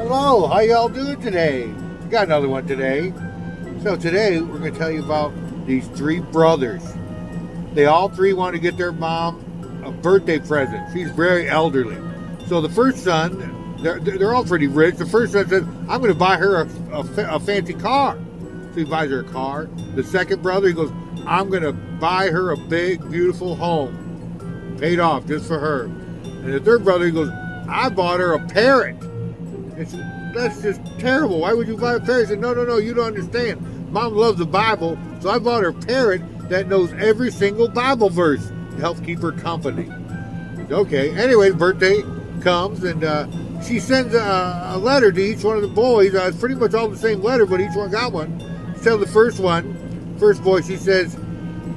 Hello, how y'all doing today? We got another one today. So today we're going to tell you about these three brothers. They all three want to get their mom a birthday present. She's very elderly. So the first son, they're all pretty rich. The first son says, I'm going to buy her a fancy car. So he buys her a car. The second brother, he goes, I'm going to buy her a big, beautiful home. Paid off just for her. And the third brother, he goes, I bought her a parrot. That's just terrible. Why would you buy a parrot? He said, no, you don't understand. Mom loves the Bible, so I bought her a parrot that knows every single Bible verse to help keep her company. Okay, anyway, birthday comes, and she sends a letter to each one of the boys. It's pretty much all the same letter, but each one got one. She tells the first boy, she says,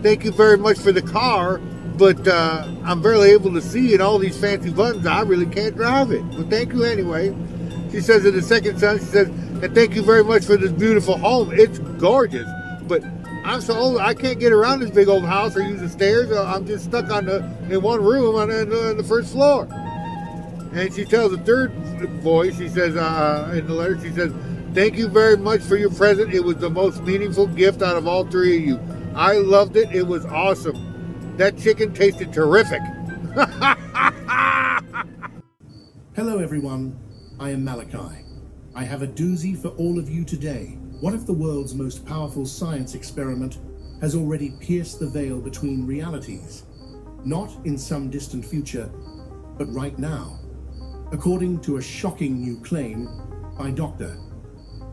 thank you very much for the car, but I'm barely able to see in all these fancy buttons. I really can't drive it, but thank you anyway. She says to the second son, she says, and thank you very much for this beautiful home. It's gorgeous, but I'm so old, I can't get around this big old house or use the stairs. I'm just stuck in one room on the first floor. And she tells the third boy, she says in the letter, she says, thank you very much for your present. It was the most meaningful gift out of all three of you. I loved it. It was awesome. That chicken tasted terrific. Hello everyone, I am Malachi. I have a doozy for all of you today. What if the world's most powerful science experiment has already pierced the veil between realities? Not in some distant future, but right now. According to a shocking new claim by Dr.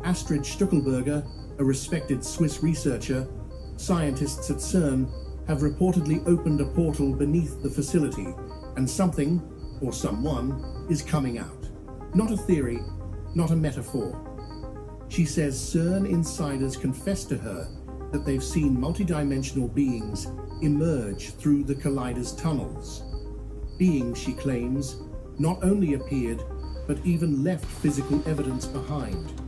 Astrid Stückelberger, a respected Swiss researcher, scientists at CERN have reportedly opened a portal beneath the facility, and something, or someone, is coming out. Not a theory, not a metaphor. She says CERN insiders confessed to her that they've seen multidimensional beings emerge through the collider's tunnels. Beings, she claims, not only appeared, but even left physical evidence behind.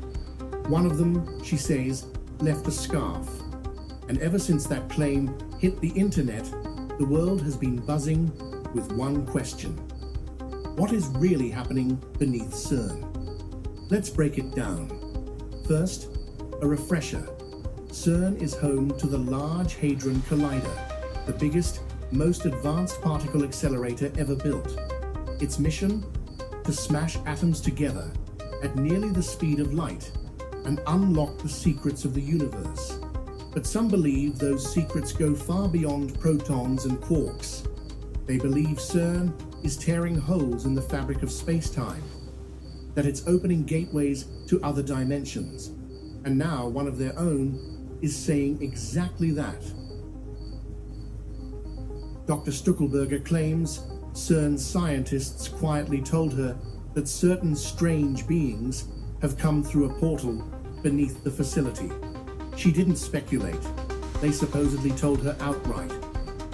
One of them, she says, left a scarf. And ever since that claim hit the internet, the world has been buzzing with one question. What is really happening beneath CERN? Let's break it down. First, a refresher. CERN is home to the Large Hadron Collider, the biggest, most advanced particle accelerator ever built. Its mission? To smash atoms together at nearly the speed of light and unlock the secrets of the universe. But some believe those secrets go far beyond protons and quarks. They believe CERN is tearing holes in the fabric of space-time, that it's opening gateways to other dimensions, and now one of their own is saying exactly that. Dr. Stückelberger claims CERN scientists quietly told her that certain strange beings have come through a portal beneath the facility. She didn't speculate. They supposedly told her outright.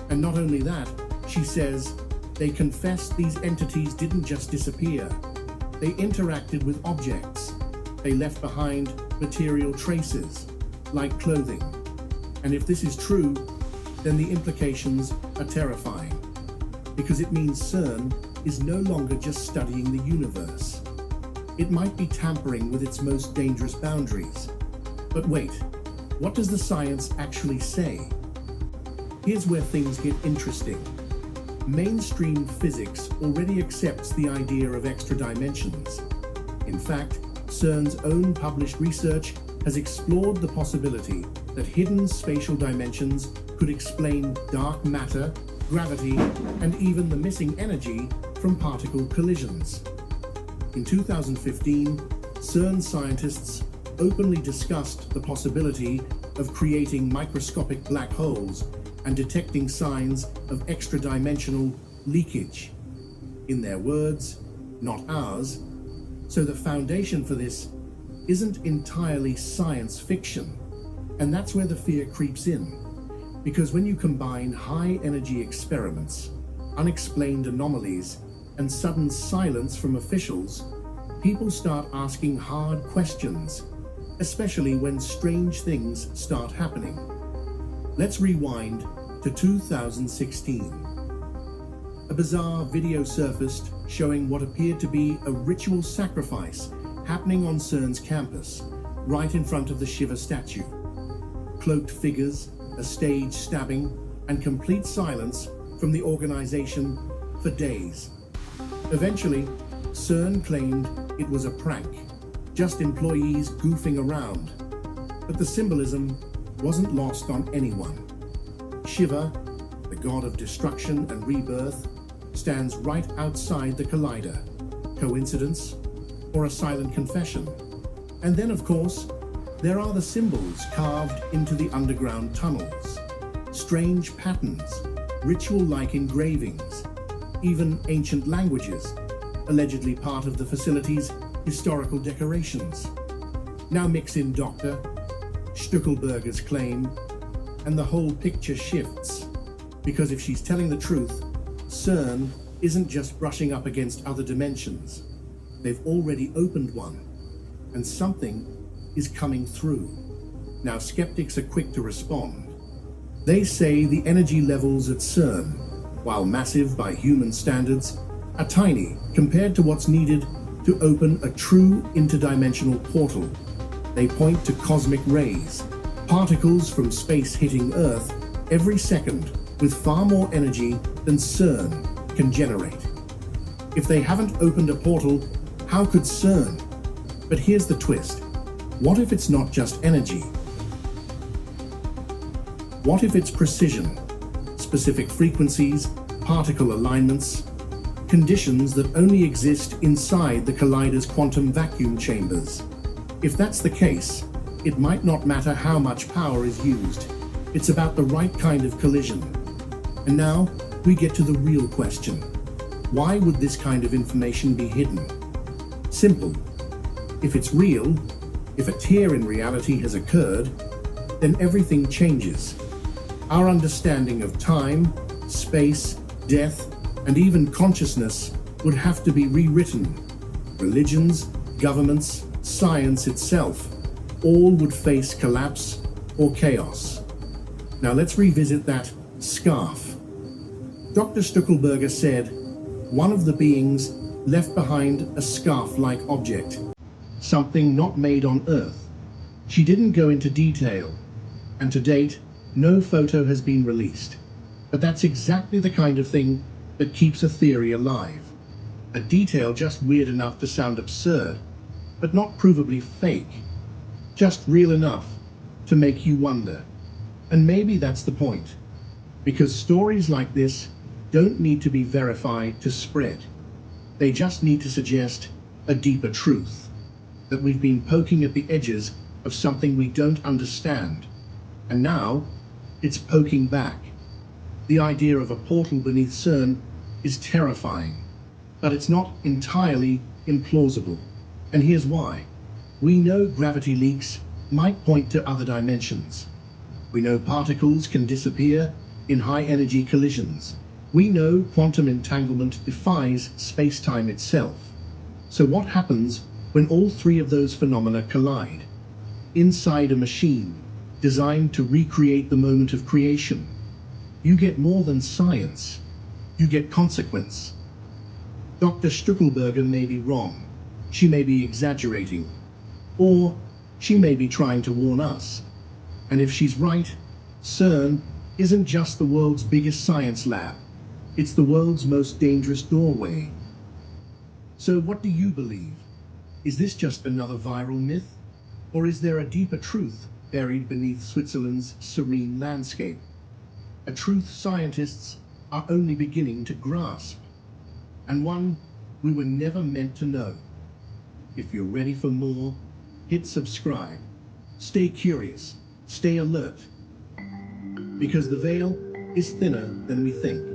And not only that, she says, they confessed these entities didn't just disappear. They interacted with objects. They left behind material traces, like clothing. And if this is true, then the implications are terrifying, because it means CERN is no longer just studying the universe. It might be tampering with its most dangerous boundaries. But wait, what does the science actually say? Here's where things get interesting. Mainstream physics already accepts the idea of extra dimensions. In fact, CERN's own published research has explored the possibility that hidden spatial dimensions could explain dark matter, gravity, and even the missing energy from particle collisions. In 2015, CERN scientists openly discussed the possibility of creating microscopic black holes and detecting signs of extra-dimensional leakage. In their words, not ours. So the foundation for this isn't entirely science fiction. And that's where the fear creeps in. Because when you combine high-energy experiments, unexplained anomalies, and sudden silence from officials, people start asking hard questions, especially when strange things start happening. Let's rewind to 2016. A bizarre video surfaced showing what appeared to be a ritual sacrifice happening on CERN's campus, right in front of the Shiva statue. Cloaked figures, a stage stabbing, and complete silence from the organization for days. Eventually, CERN claimed it was a prank, just employees goofing around. But the symbolism wasn't lost on anyone. Shiva, the god of destruction and rebirth, stands right outside the collider. Coincidence or a silent confession? And then, of course, there are the symbols carved into the underground tunnels. Strange patterns, ritual-like engravings, even ancient languages, allegedly part of the facility's historical decorations. Now mix in Dr. Stückelberger's claim, and the whole picture shifts. Because if she's telling the truth, CERN isn't just brushing up against other dimensions. They've already opened one, and something is coming through. Now skeptics are quick to respond. They say the energy levels at CERN, while massive by human standards, are tiny compared to what's needed to open a true interdimensional portal. They point to cosmic rays, particles from space hitting Earth every second with far more energy than CERN can generate. If they haven't opened a portal, how could CERN? But here's the twist. What if it's not just energy? What if it's precision, specific frequencies, particle alignments, conditions that only exist inside the collider's quantum vacuum chambers? If that's the case, it might not matter how much power is used. It's about the right kind of collision. And now we get to the real question. Why would this kind of information be hidden? Simple. If it's real, if a tear in reality has occurred, then everything changes. Our understanding of time, space, death, and even consciousness would have to be rewritten. Religions, governments, science itself, all would face collapse or chaos. Now let's revisit that scarf. Dr. Stückelberger said, one of the beings left behind a scarf-like object, something not made on Earth. She didn't go into detail, and to date, no photo has been released. But that's exactly the kind of thing that keeps a theory alive. A detail just weird enough to sound absurd, but not provably fake. Just real enough to make you wonder. And maybe that's the point. Because stories like this don't need to be verified to spread. They just need to suggest a deeper truth. That we've been poking at the edges of something we don't understand. And now, it's poking back. The idea of a portal beneath CERN is terrifying. But it's not entirely implausible. And here's why. We know gravity leaks might point to other dimensions. We know particles can disappear in high-energy collisions. We know quantum entanglement defies space-time itself. So what happens when all three of those phenomena collide? Inside a machine designed to recreate the moment of creation, you get more than science. You get consequence. Dr. Stückelberger may be wrong. She may be exaggerating. Or she may be trying to warn us. And if she's right, CERN isn't just the world's biggest science lab. It's the world's most dangerous doorway. So what do you believe? Is this just another viral myth? Or is there a deeper truth buried beneath Switzerland's serene landscape? A truth scientists are only beginning to grasp. And one we were never meant to know. If you're ready for more, hit subscribe. Stay curious, stay alert. Because the veil is thinner than we think.